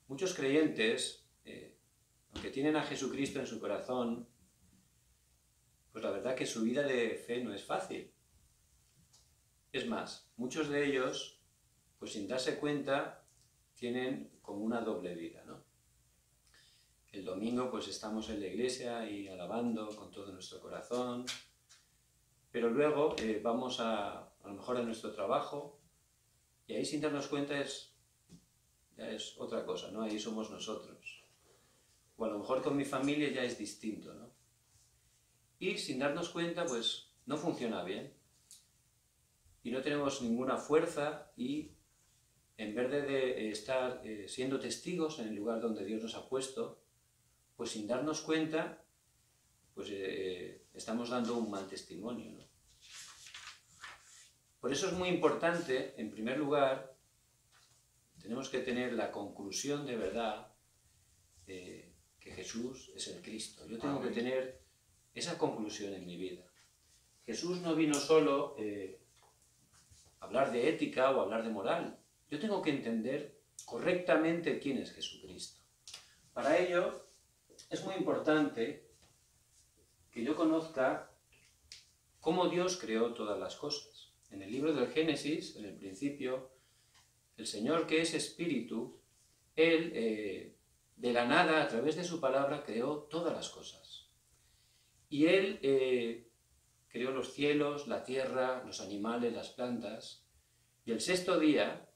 Muchos creyentes, aunque tienen a Jesucristo en su corazón, pues la verdad que su vida de fe no es fácil. Es más, muchos de ellos, pues sin darse cuenta, tienen como una doble vida, ¿no? El domingo pues estamos en la iglesia y alabando con todo nuestro corazón, pero luego vamos a lo mejor a nuestro trabajo y ahí sin darnos cuenta ya es otra cosa, ¿no? Ahí somos nosotros. O a lo mejor con mi familia ya es distinto, ¿no? Y sin darnos cuenta pues no funciona bien y no tenemos ninguna fuerza y en vez de estar siendo testigos en el lugar donde Dios nos ha puesto, pues sin darnos cuenta, pues estamos dando un mal testimonio, ¿no? Por eso es muy importante, en primer lugar, tenemos que tener la conclusión de verdad que Jesús es el Cristo. Yo tengo que tener esa conclusión en mi vida. Jesús no vino solo a hablar de ética o hablar de moral. Yo tengo que entender correctamente quién es Jesucristo. Para ello, es muy importante que yo conozca cómo Dios creó todas las cosas. En el libro del Génesis, en el principio, el Señor, que es Espíritu, Él, de la nada, a través de su palabra, creó todas las cosas. Y Él creó los cielos, la tierra, los animales, las plantas. Y el sexto día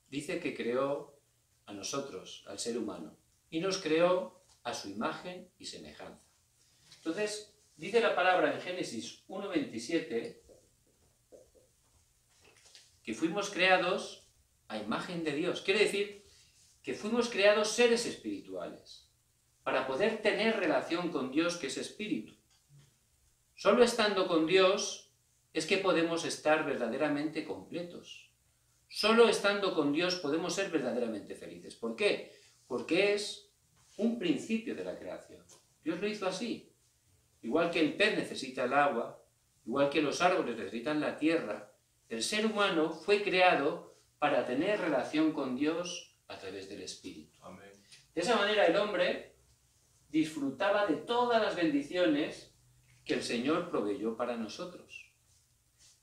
dice que creó a nosotros, al ser humano, y nos creó a su imagen y semejanza. Entonces, dice la palabra en Génesis 1:27 que fuimos creados a imagen de Dios. Quiere decir que fuimos creados seres espirituales para poder tener relación con Dios, que es espíritu. Solo estando con Dios es que podemos estar verdaderamente completos. Solo estando con Dios podemos ser verdaderamente felices. ¿Por qué? Porque es un principio de la creación. Dios lo hizo así. Igual que el pez necesita el agua, igual que los árboles necesitan la tierra, el ser humano fue creado para tener relación con Dios a través del Espíritu. Amén. De esa manera el hombre disfrutaba de todas las bendiciones que el Señor proveyó para nosotros.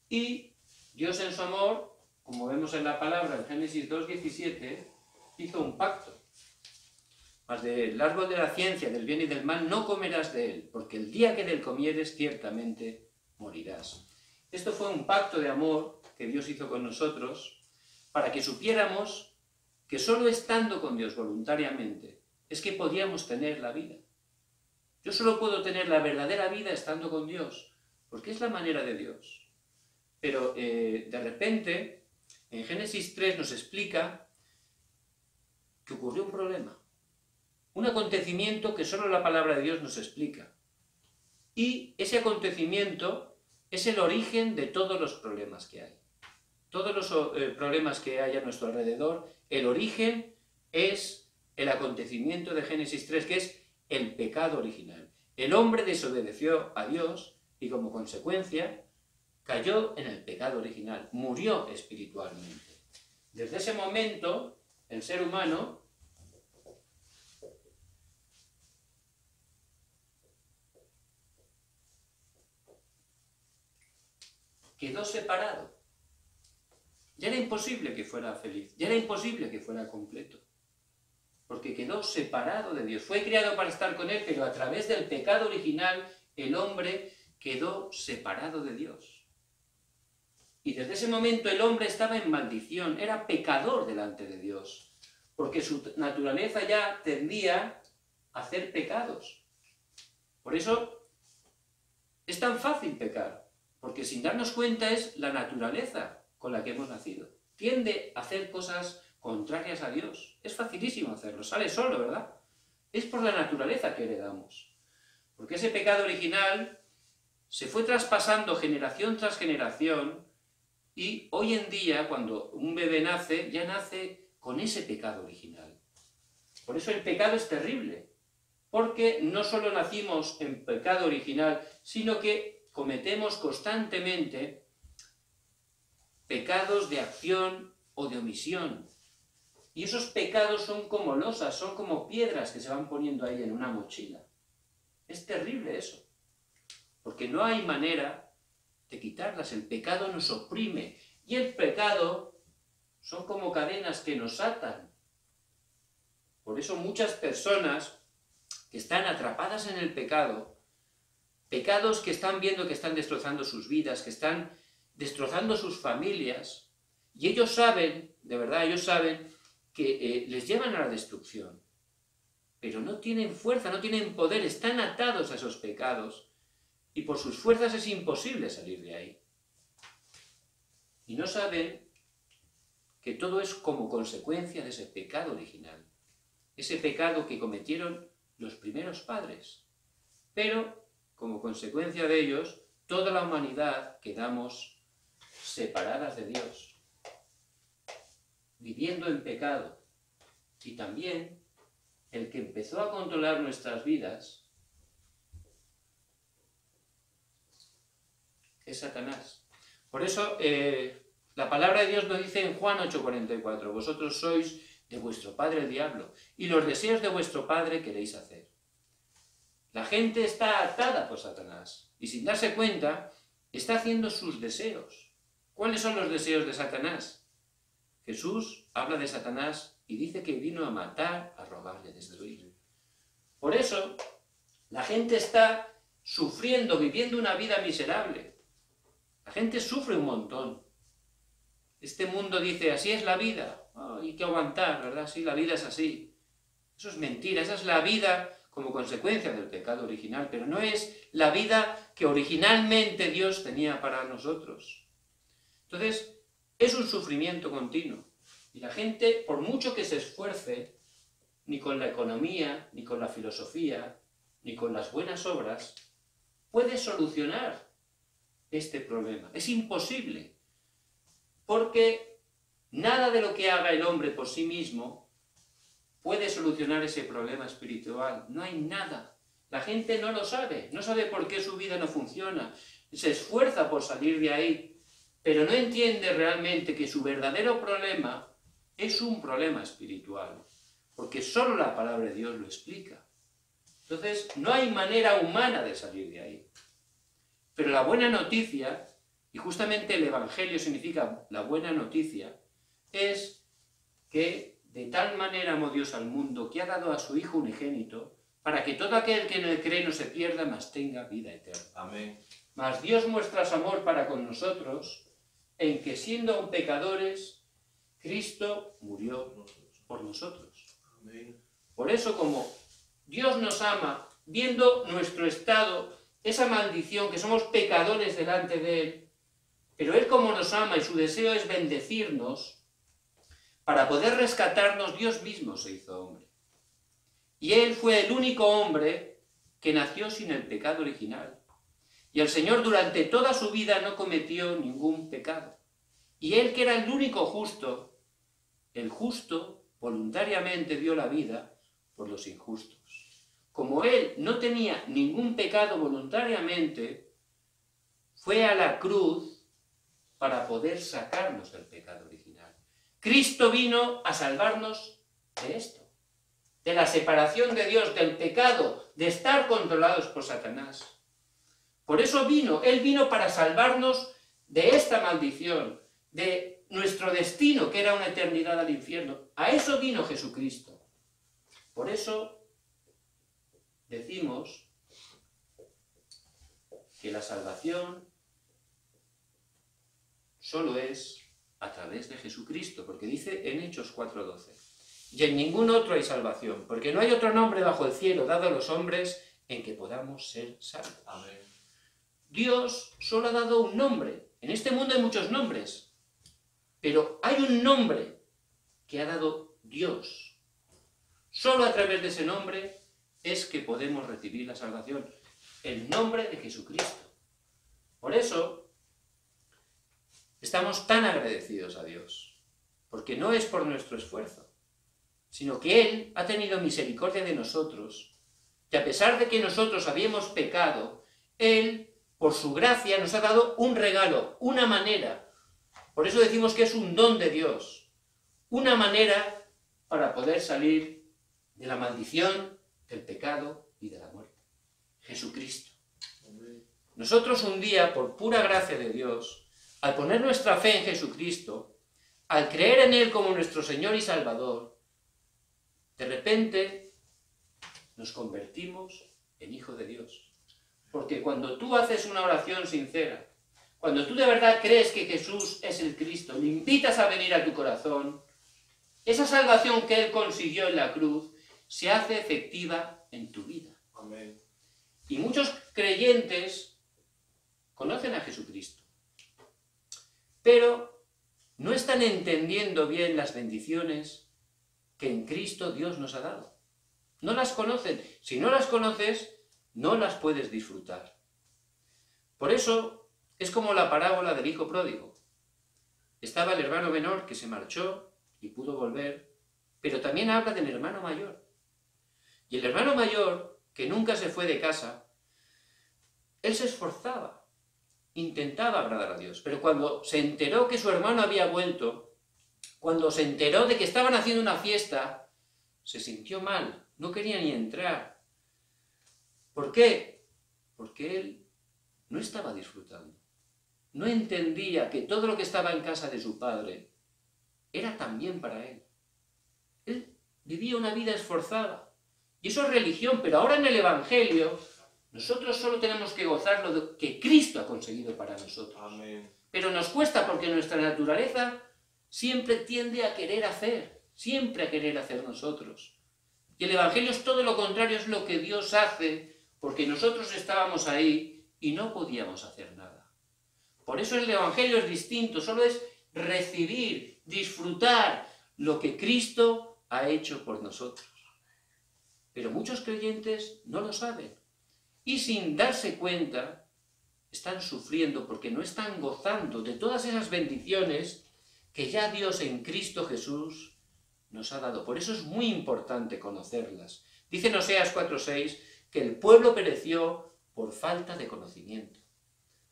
Y Dios en su amor, como vemos en la palabra en Génesis 2:17, hizo un pacto. Mas del árbol de la ciencia, del bien y del mal, no comerás de él, porque el día que de él comieres, ciertamente morirás. Esto fue un pacto de amor que Dios hizo con nosotros, para que supiéramos que solo estando con Dios voluntariamente es que podíamos tener la vida. Yo solo puedo tener la verdadera vida estando con Dios, porque es la manera de Dios. Pero de repente, en Génesis 3 nos explica que ocurrió un problema. Un acontecimiento que solo la palabra de Dios nos explica. Y ese acontecimiento es el origen de todos los problemas que hay. Todos los problemas que hay a nuestro alrededor, el origen es el acontecimiento de Génesis 3, que es el pecado original. El hombre desobedeció a Dios y como consecuencia cayó en el pecado original, murió espiritualmente. Desde ese momento, el ser humano quedó separado. Ya era imposible que fuera feliz, ya era imposible que fuera completo, porque quedó separado de Dios. Fue creado para estar con Él, pero a través del pecado original el hombre quedó separado de Dios. Y desde ese momento el hombre estaba en maldición, era pecador delante de Dios, porque su naturaleza ya tendía a hacer pecados. Por eso es tan fácil pecar, porque sin darnos cuenta es la naturaleza con la que hemos nacido. Tiende a hacer cosas contrarias a Dios. Es facilísimo hacerlo, sale solo, ¿verdad? Es por la naturaleza que heredamos. Porque ese pecado original se fue traspasando generación tras generación y hoy en día, cuando un bebé nace, ya nace con ese pecado original. Por eso el pecado es terrible, porque no solo nacimos en pecado original, sino que cometemos constantemente pecados de acción o de omisión. Y esos pecados son como losas, son como piedras que se van poniendo ahí en una mochila. Es terrible eso, porque no hay manera de quitarlas. El pecado nos oprime y el pecado son como cadenas que nos atan. Por eso muchas personas que están atrapadas en el pecado, pecados que están viendo que están destrozando sus vidas, que están destrozando sus familias, y ellos saben, de verdad, ellos saben que les llevan a la destrucción, pero no tienen fuerza, no tienen poder, están atados a esos pecados, y por sus fuerzas es imposible salir de ahí. Y no saben que todo es como consecuencia de ese pecado original, ese pecado que cometieron los primeros padres, pero como consecuencia de ellos, toda la humanidad quedamos separadas de Dios, viviendo en pecado. Y también el que empezó a controlar nuestras vidas es Satanás. Por eso la palabra de Dios nos dice en Juan 8:44, vosotros sois de vuestro padre el diablo, y los deseos de vuestro padre queréis hacer. La gente está atada por Satanás, y sin darse cuenta, está haciendo sus deseos. ¿Cuáles son los deseos de Satanás? Jesús habla de Satanás y dice que vino a matar, a robar y a destruir. Por eso, la gente está sufriendo, viviendo una vida miserable. La gente sufre un montón. Este mundo dice, así es la vida, hay que aguantar, ¿verdad? Sí, la vida es así. Eso es mentira, esa es la vida como consecuencia del pecado original, pero no es la vida que originalmente Dios tenía para nosotros. Entonces, es un sufrimiento continuo. Y la gente, por mucho que se esfuerce, ni con la economía, ni con la filosofía, ni con las buenas obras, puede solucionar este problema. Es imposible. Porque nada de lo que haga el hombre por sí mismo puede solucionar ese problema espiritual. No hay nada. La gente no lo sabe. No sabe por qué su vida no funciona. Se esfuerza por salir de ahí, pero no entiende realmente que su verdadero problema es un problema espiritual. Porque solo la palabra de Dios lo explica. Entonces, no hay manera humana de salir de ahí. Pero la buena noticia, y justamente el Evangelio significa la buena noticia, es que de tal manera amó Dios al mundo que ha dado a su Hijo unigénito, para que todo aquel que en él cree no se pierda, mas tenga vida eterna. Amén. Mas Dios muestra su amor para con nosotros, en que siendo aún pecadores, Cristo murió por nosotros. Amén. Por eso, como Dios nos ama, viendo nuestro estado, esa maldición, que somos pecadores delante de Él, pero Él como nos ama y su deseo es bendecirnos, para poder rescatarnos, Dios mismo se hizo hombre. Y Él fue el único hombre que nació sin el pecado original. Y el Señor durante toda su vida no cometió ningún pecado. Y Él, que era el único justo, el justo voluntariamente dio la vida por los injustos. Como Él no tenía ningún pecado voluntariamente, fue a la cruz para poder sacarnos del pecado original. Cristo vino a salvarnos de esto, de la separación de Dios, del pecado, de estar controlados por Satanás. Por eso vino, Él vino para salvarnos de esta maldición, de nuestro destino, que era una eternidad al infierno. A eso vino Jesucristo. Por eso decimos que la salvación solo es a través de Jesucristo, porque dice en Hechos 4:12, y en ningún otro hay salvación, porque no hay otro nombre bajo el cielo dado a los hombres en que podamos ser salvos. Amén. Dios solo ha dado un nombre. En este mundo hay muchos nombres, pero hay un nombre que ha dado Dios. Solo a través de ese nombre es que podemos recibir la salvación. El nombre de Jesucristo. Por eso estamos tan agradecidos a Dios, porque no es por nuestro esfuerzo, sino que Él ha tenido misericordia de nosotros, y a pesar de que nosotros habíamos pecado, Él, por su gracia, nos ha dado un regalo, una manera. Por eso decimos que es un don de Dios, una manera para poder salir de la maldición, del pecado y de la muerte. Jesucristo. Nosotros un día, por pura gracia de Dios, al poner nuestra fe en Jesucristo, al creer en Él como nuestro Señor y Salvador, de repente nos convertimos en hijos de Dios. Porque cuando tú haces una oración sincera, cuando tú de verdad crees que Jesús es el Cristo, le invitas a venir a tu corazón, esa salvación que Él consiguió en la cruz se hace efectiva en tu vida. Amén. Y muchos creyentes conocen a Jesucristo, pero no están entendiendo bien las bendiciones que en Cristo Dios nos ha dado. No las conocen. Si no las conoces, no las puedes disfrutar. Por eso es como la parábola del hijo pródigo. Estaba el hermano menor que se marchó y pudo volver, pero también habla del hermano mayor. Y el hermano mayor, que nunca se fue de casa, él se esforzaba, intentaba agradar a Dios, pero cuando se enteró que su hermano había vuelto, cuando se enteró de que estaban haciendo una fiesta, se sintió mal, no quería ni entrar. ¿Por qué? Porque él no estaba disfrutando. No entendía que todo lo que estaba en casa de su padre era también para él. Él vivía una vida esforzada. Y eso es religión, pero ahora en el Evangelio nosotros solo tenemos que gozar lo que Cristo ha conseguido para nosotros. Amén. Pero nos cuesta porque nuestra naturaleza siempre tiende a querer hacer, siempre a querer hacer nosotros. Y el Evangelio es todo lo contrario, es lo que Dios hace, porque nosotros estábamos ahí y no podíamos hacer nada. Por eso el Evangelio es distinto, solo es recibir, disfrutar lo que Cristo ha hecho por nosotros. Pero muchos creyentes no lo saben y sin darse cuenta están sufriendo porque no están gozando de todas esas bendiciones que ya Dios en Cristo Jesús nos ha dado. Por eso es muy importante conocerlas. Dice en Oseas 4:6 que el pueblo pereció por falta de conocimiento.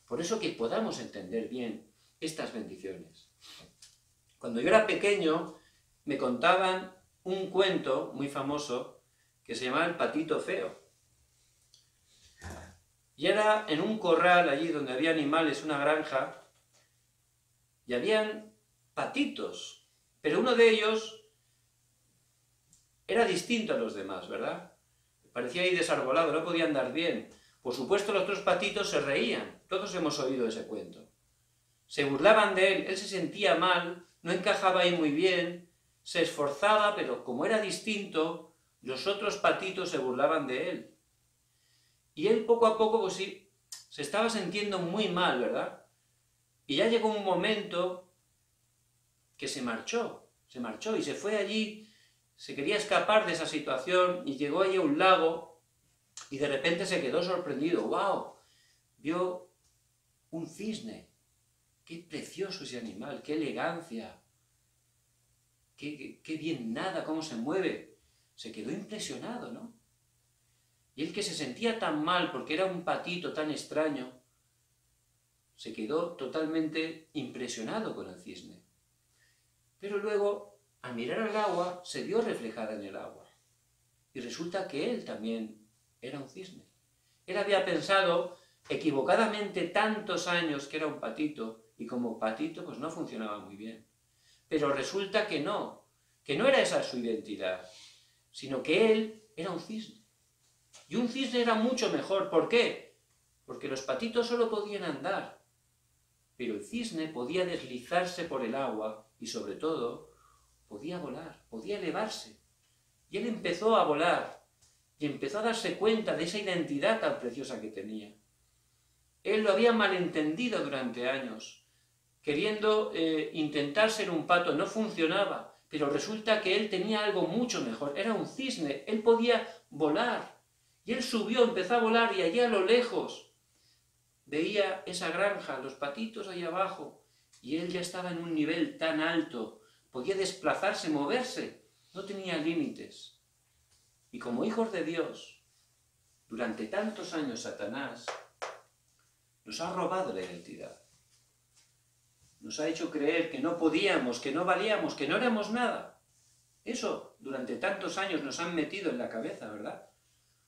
Por eso que podamos entender bien estas bendiciones. Cuando yo era pequeño me contaban un cuento muy famoso que se llamaba El patito feo. Y era en un corral allí donde había animales, una granja, y habían patitos, pero uno de ellos era distinto a los demás, ¿verdad? Parecía ahí desarbolado, no podía andar bien. Por supuesto los otros patitos se reían, todos hemos oído ese cuento. Se burlaban de él se sentía mal, no encajaba ahí muy bien, se esforzaba, pero como era distinto, los otros patitos se burlaban de él. Y él poco a poco, pues sí, se estaba sintiendo muy mal, ¿verdad? Y ya llegó un momento que se marchó y se fue allí, se quería escapar de esa situación y llegó allí a un lago y de repente se quedó sorprendido. ¡Wow! Vio un cisne. ¡Qué precioso ese animal! ¡Qué elegancia! ¡Qué bien nada! ¡Cómo se mueve! Se quedó impresionado, ¿no? Y él que se sentía tan mal porque era un patito tan extraño, se quedó totalmente impresionado con el cisne. Pero luego, al mirar al agua, se vio reflejada en el agua. Y resulta que él también era un cisne. Él había pensado equivocadamente tantos años que era un patito, y como patito pues no funcionaba muy bien. Pero resulta que no era esa su identidad, sino que él era un cisne. Y un cisne era mucho mejor. ¿Por qué? Porque los patitos solo podían andar, pero el cisne podía deslizarse por el agua y sobre todo podía volar, podía elevarse. Y él empezó a volar y empezó a darse cuenta de esa identidad tan preciosa que tenía. Él lo había malentendido durante años, queriendo intentar ser un pato, no funcionaba, pero resulta que él tenía algo mucho mejor, era un cisne, él podía volar. Y él subió, empezó a volar y allí a lo lejos veía esa granja, los patitos ahí abajo, y él ya estaba en un nivel tan alto, podía desplazarse, moverse, no tenía límites. Y como hijos de Dios, durante tantos años Satanás nos ha robado la identidad. Nos ha hecho creer que no podíamos, que no valíamos, que no éramos nada. Eso durante tantos años nos han metido en la cabeza, ¿verdad?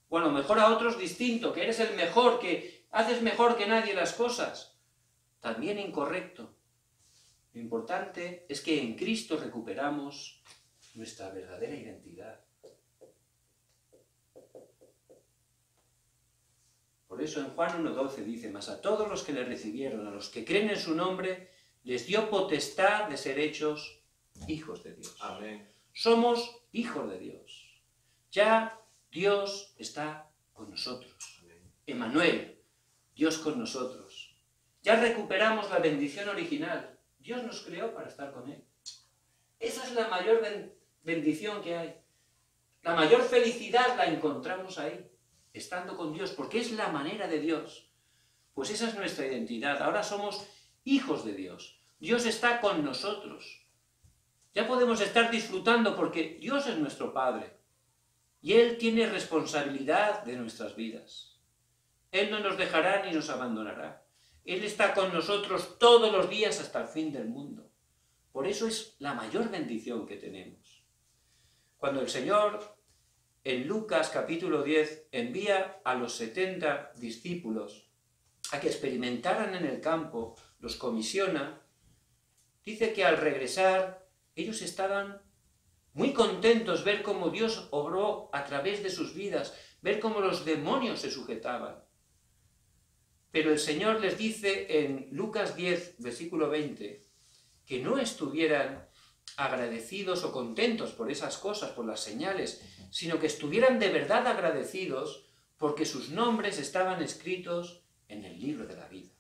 O a lo mejor a otros distinto, que eres el mejor, que haces mejor que nadie las cosas. También incorrecto. Lo importante es que en Cristo recuperamos nuestra verdadera identidad. Por eso en Juan 1:12 dice, mas a todos los que le recibieron, a los que creen en su nombre, les dio potestad de ser hechos hijos de Dios. Amén. Somos hijos de Dios. Ya Dios está con nosotros. Amén. Emmanuel, Dios con nosotros. Ya recuperamos la bendición original. Dios nos creó para estar con Él. Esa es la mayor bendición que hay. La mayor felicidad la encontramos ahí, estando con Dios, porque es la manera de Dios. Pues esa es nuestra identidad. Ahora somos hijos de Dios. Dios está con nosotros. Ya podemos estar disfrutando porque Dios es nuestro Padre. Y Él tiene responsabilidad de nuestras vidas. Él no nos dejará ni nos abandonará. Él está con nosotros todos los días hasta el fin del mundo. Por eso es la mayor bendición que tenemos. Cuando el Señor, en Lucas capítulo 10, envía a los 70 discípulos a que experimentaran en el campo, los comisiona, dice que al regresar ellos estaban muy contentos ver cómo Dios obró a través de sus vidas, ver cómo los demonios se sujetaban. Pero el Señor les dice en Lucas 10, versículo 20, que no estuvieran agradecidos o contentos por esas cosas, por las señales, sino que estuvieran de verdad agradecidos porque sus nombres estaban escritos en el libro de la vida.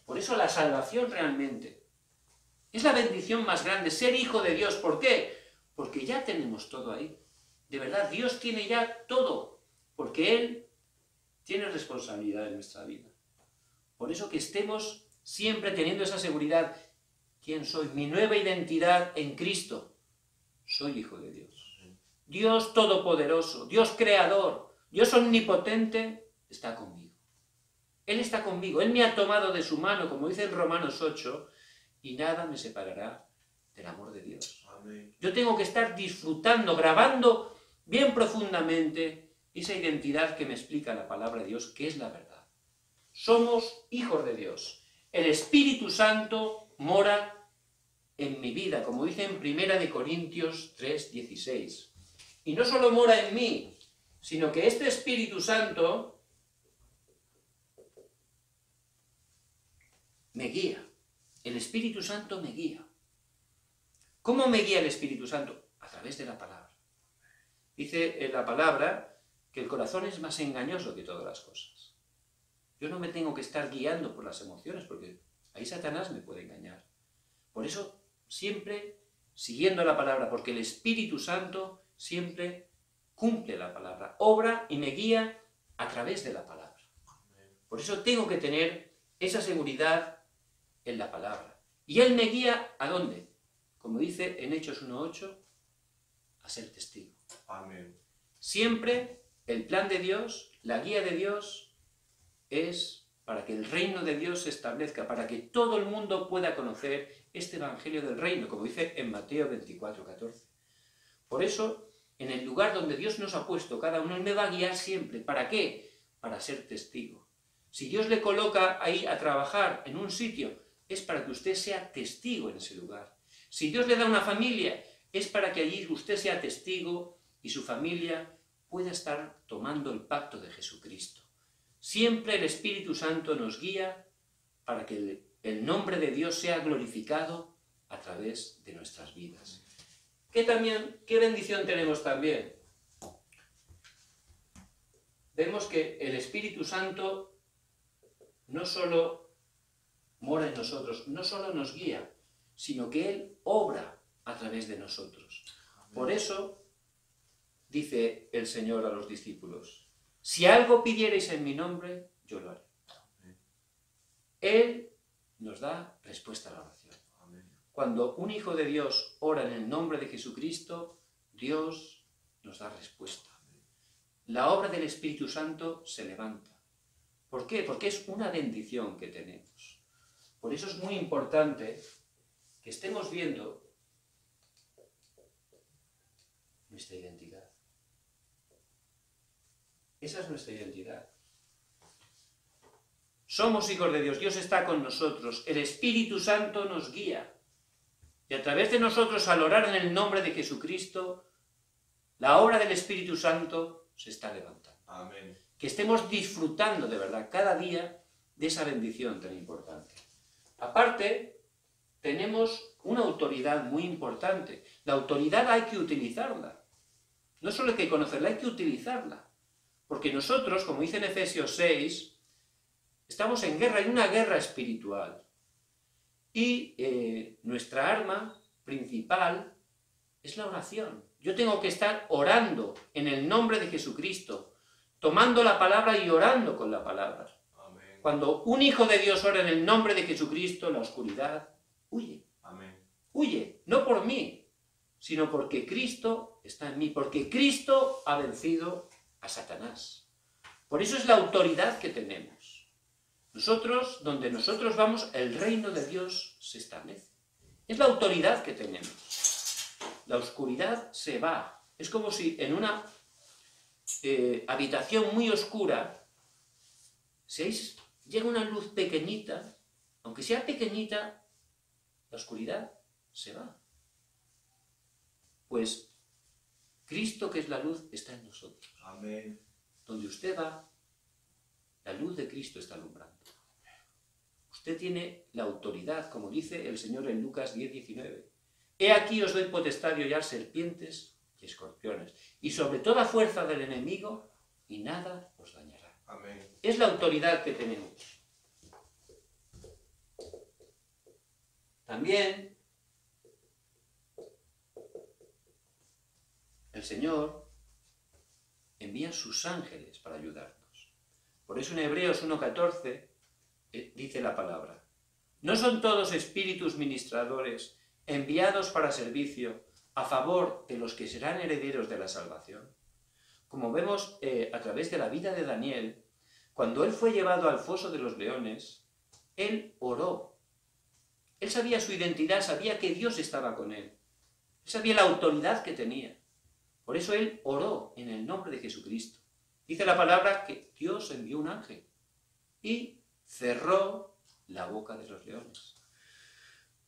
Por eso la salvación realmente es la bendición más grande, ser hijo de Dios. ¿Por qué? Porque ya tenemos todo ahí. De verdad, Dios tiene ya todo, porque Él tiene responsabilidad en nuestra vida. Por eso que estemos siempre teniendo esa seguridad. ¿Quién soy? Mi nueva identidad en Cristo. Soy hijo de Dios. Dios todopoderoso, Dios creador, Dios omnipotente, está conmigo. Él está conmigo. Él me ha tomado de su mano, como dice en Romanos 8, y nada me separará del amor de Dios. Amén. Yo tengo que estar disfrutando, grabando bien profundamente esa identidad que me explica la palabra de Dios, que es la verdad. Somos hijos de Dios. El Espíritu Santo mora en mi vida, como dice en 1 Corintios 3:16. Y no solo mora en mí, sino que este Espíritu Santo me guía. El Espíritu Santo me guía. ¿Cómo me guía el Espíritu Santo? A través de la palabra. Dice en la palabra que el corazón es más engañoso que todas las cosas. Yo no me tengo que estar guiando por las emociones, porque ahí Satanás me puede engañar. Por eso, siempre siguiendo la palabra, porque el Espíritu Santo siempre cumple la palabra, obra y me guía a través de la palabra. Por eso tengo que tener esa seguridad en la palabra. Y Él me guía ¿a dónde? Como dice en Hechos 1:8, a ser testigo. Amén. Siempre el plan de Dios, la guía de Dios, es para que el reino de Dios se establezca, para que todo el mundo pueda conocer este evangelio del reino, como dice en Mateo 24:14. Por eso, en el lugar donde Dios nos ha puesto cada uno, Él me va a guiar siempre. ¿Para qué? Para ser testigo. Si Dios le coloca ahí a trabajar en un sitio, es para que usted sea testigo en ese lugar. Si Dios le da una familia, es para que allí usted sea testigo y su familia pueda estar tomando el pacto de Jesucristo. Siempre el Espíritu Santo nos guía para que el nombre de Dios sea glorificado a través de nuestras vidas. ¿Qué bendición tenemos también? Vemos que el Espíritu Santo no solo mora en nosotros, no solo nos guía, sino que Él obra a través de nosotros. Por eso dice el Señor a los discípulos, si algo pidierais en mi nombre, yo lo haré. Él nos da respuesta a la oración. Cuando un hijo de Dios ora en el nombre de Jesucristo, Dios nos da respuesta. La obra del Espíritu Santo se levanta. ¿Por qué? Porque es una bendición que tenemos. Por eso es muy importante que estemos viendo nuestra identidad. Esa es nuestra identidad. Somos hijos de Dios, Dios está con nosotros, el Espíritu Santo nos guía. Y a través de nosotros, al orar en el nombre de Jesucristo, la obra del Espíritu Santo se está levantando. Amén. Que estemos disfrutando de verdad cada día de esa bendición tan importante. Aparte, tenemos una autoridad muy importante. La autoridad hay que utilizarla. No solo hay que conocerla, hay que utilizarla. Porque nosotros, como dice en Efesios 6, estamos en guerra, hay una guerra espiritual. Y nuestra arma principal es la oración. Yo tengo que estar orando en el nombre de Jesucristo, tomando la palabra y orando con la palabra. Amén. Cuando un hijo de Dios ora en el nombre de Jesucristo, la oscuridad huye. Amén. Huye, no por mí, sino porque Cristo está en mí, porque Cristo ha vencido a Satanás. Por eso es la autoridad que tenemos. Nosotros, donde nosotros vamos, el reino de Dios se establece. Es la autoridad que tenemos. La oscuridad se va. Es como si en una habitación muy oscura, si llega una luz pequeñita, aunque sea pequeñita, la oscuridad se va. Pues Cristo, que es la luz, está en nosotros. Amén. Donde usted va, la luz de Cristo está alumbrando. Usted tiene la autoridad, como dice el Señor en Lucas 10:19. He aquí os doy potestad de hollar serpientes y escorpiones, y sobre toda fuerza del enemigo, y nada os dañará. Amén. Es la autoridad que tenemos. También el Señor envía sus ángeles para ayudarnos. Por eso en Hebreos 1:14 dice la palabra: ¿no son todos espíritus ministradores enviados para servicio a favor de los que serán herederos de la salvación? Como vemos a través de la vida de Daniel, cuando él fue llevado al foso de los leones, él oró. Él sabía su identidad, sabía que Dios estaba con él. Él sabía la autoridad que tenía. Por eso él oró en el nombre de Jesucristo. Dice la palabra que Dios envió un ángel y cerró la boca de los leones.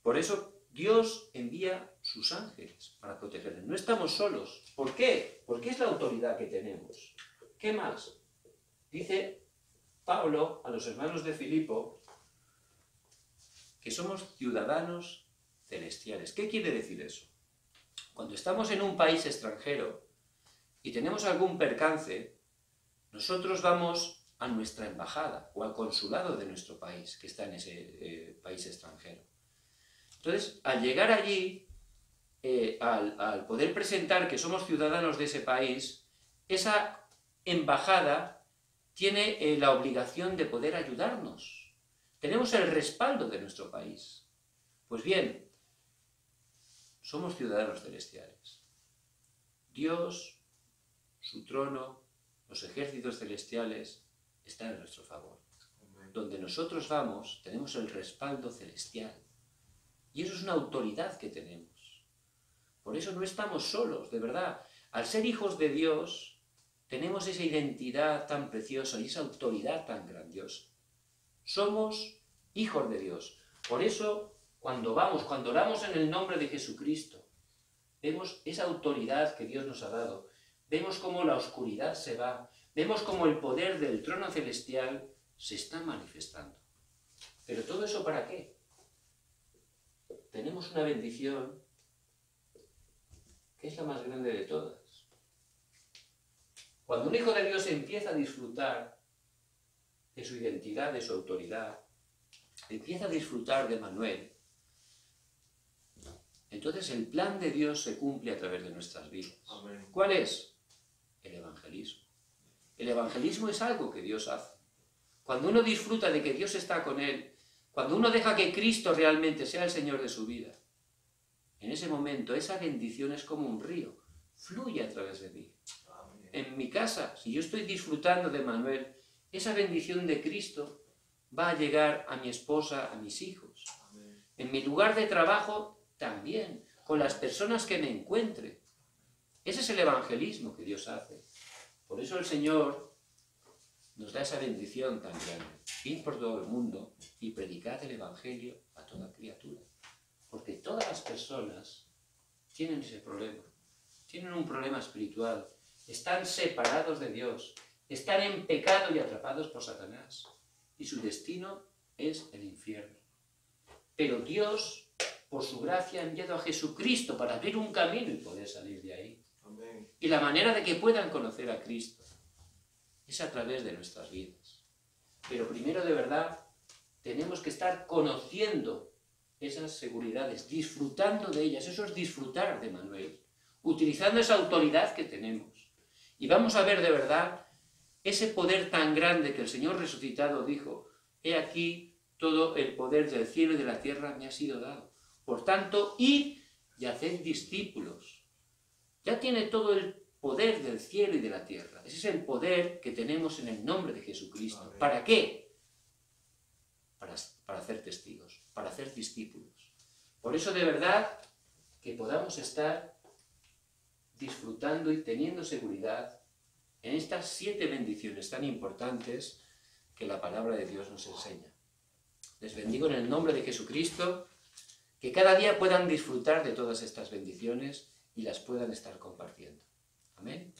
Por eso Dios envía sus ángeles para protegernos. No estamos solos. ¿Por qué? Porque es la autoridad que tenemos. ¿Qué más? Dice Pablo a los hermanos de Filipo que somos ciudadanos celestiales. ¿Qué quiere decir eso? Cuando estamos en un país extranjero y tenemos algún percance, nosotros vamos a nuestra embajada o al consulado de nuestro país, que está en ese país extranjero. Entonces, al llegar allí, al poder presentar que somos ciudadanos de ese país, esa embajada tiene la obligación de poder ayudarnos. Tenemos el respaldo de nuestro país. Pues bien, somos ciudadanos celestiales. Dios, su trono, los ejércitos celestiales están a nuestro favor. Donde nosotros vamos, tenemos el respaldo celestial. Y eso es una autoridad que tenemos. Por eso no estamos solos, de verdad. Al ser hijos de Dios, tenemos esa identidad tan preciosa y esa autoridad tan grandiosa. Somos hijos de Dios. Por eso, cuando oramos en el nombre de Jesucristo, vemos esa autoridad que Dios nos ha dado. Vemos cómo la oscuridad se va. Vemos cómo el poder del trono celestial se está manifestando. ¿Pero todo eso para qué? Tenemos una bendición que es la más grande de todas. Cuando un hijo de Dios empieza a disfrutar de su identidad, de su autoridad, empieza a disfrutar de Manuel, entonces el plan de Dios se cumple a través de nuestras vidas. Amén. ¿Cuál es? El evangelismo. El evangelismo es algo que Dios hace. Cuando uno disfruta de que Dios está con él, cuando uno deja que Cristo realmente sea el Señor de su vida, en ese momento esa bendición es como un río, fluye a través de mí. Amén. En mi casa, si yo estoy disfrutando de Manuel, esa bendición de Cristo va a llegar a mi esposa, a mis hijos. Amén. En mi lugar de trabajo también, con las personas que me encuentre. Ese es el evangelismo que Dios hace. Por eso el Señor nos da esa bendición tan grande. Id por todo el mundo y predicad el evangelio a toda criatura. Porque todas las personas tienen ese problema. Tienen un problema espiritual. Están separados de Dios. Están en pecado y atrapados por Satanás. Y su destino es el infierno. Pero Dios, por su gracia, ha enviado a Jesucristo para abrir un camino y poder salir de ahí. Amén. Y la manera de que puedan conocer a Cristo es a través de nuestras vidas. Pero primero, de verdad, tenemos que estar conociendo esas seguridades, disfrutando de ellas. Eso es disfrutar de Manuel, utilizando esa autoridad que tenemos. Y vamos a ver de verdad ese poder tan grande que el Señor resucitado dijo: he aquí, todo el poder del cielo y de la tierra me ha sido dado. Por tanto, id y haced discípulos. Ya tiene todo el poder del cielo y de la tierra. Ese es el poder que tenemos en el nombre de Jesucristo. Amén. ¿Para qué? Para hacer testigos, para hacer discípulos. Por eso, de verdad, que podamos estar disfrutando y teniendo seguridad en estas 7 bendiciones tan importantes que la palabra de Dios nos enseña. Les bendigo en el nombre de Jesucristo, que cada día puedan disfrutar de todas estas bendiciones y las puedan estar compartiendo. Amén.